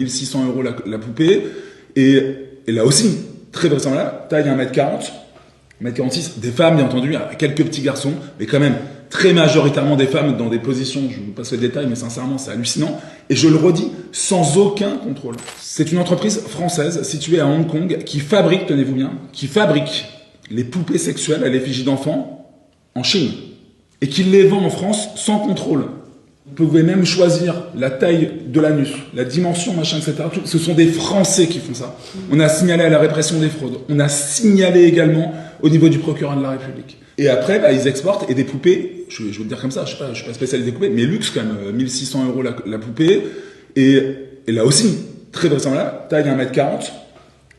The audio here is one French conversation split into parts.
1600 € la poupée. Et là aussi, très vraisemblablement, taille 1m40, 1m46, des femmes bien entendu, quelques petits garçons, mais quand même très majoritairement des femmes dans des positions, je vous passe le détail, mais sincèrement c'est hallucinant. Et je le redis, sans aucun contrôle. C'est une entreprise française située à Hong Kong qui fabrique, tenez-vous bien, qui fabrique les poupées sexuelles à l'effigie d'enfants en Chine. Et qui les vend en France sans contrôle. Vous pouvez même choisir la taille de l'anus, la dimension, machin, etc. Ce sont des Français qui font ça. On a signalé à la répression des fraudes. On a signalé également au niveau du procureur de la République. Et après, ils exportent et des poupées, je vais te dire comme ça, je suis pas spécialiste des poupées, mais luxe quand même, 1600 € la poupée. Et là aussi, très vraisemblablement, taille 1m40,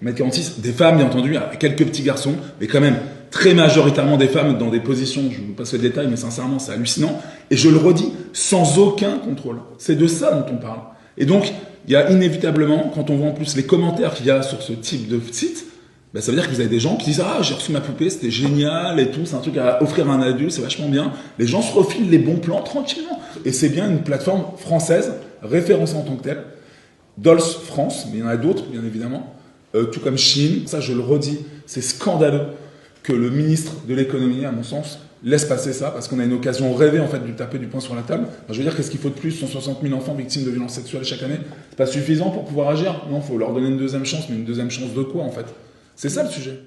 1m46, des femmes bien entendu, quelques petits garçons, mais quand même très majoritairement des femmes dans des positions, je vous passe le détail, mais sincèrement c'est hallucinant. Et je le redis, sans aucun contrôle. C'est de ça dont on parle. Et donc, il y a inévitablement, quand on voit en plus les commentaires qu'il y a sur ce type de site, ça veut dire que vous avez des gens qui disent « Ah, j'ai reçu ma poupée, c'était génial et tout, c'est un truc à offrir à un adulte, c'est vachement bien. » Les gens se refilent les bons plans tranquillement. Et c'est bien une plateforme française, référencée en tant que telle. Dolls France, mais il y en a d'autres, bien évidemment. Tout comme Chine. Ça, je le redis, c'est scandaleux que le ministre de l'économie, à mon sens, laisse passer ça, parce qu'on a une occasion rêvée, en fait, de taper du poing sur la table. Je veux dire, qu'est-ce qu'il faut de plus? 160 000 enfants victimes de violences sexuelles chaque année. C'est pas suffisant pour pouvoir agir? Non, il faut leur donner une deuxième chance, mais une deuxième chance de quoi, en fait? C'est ça le sujet.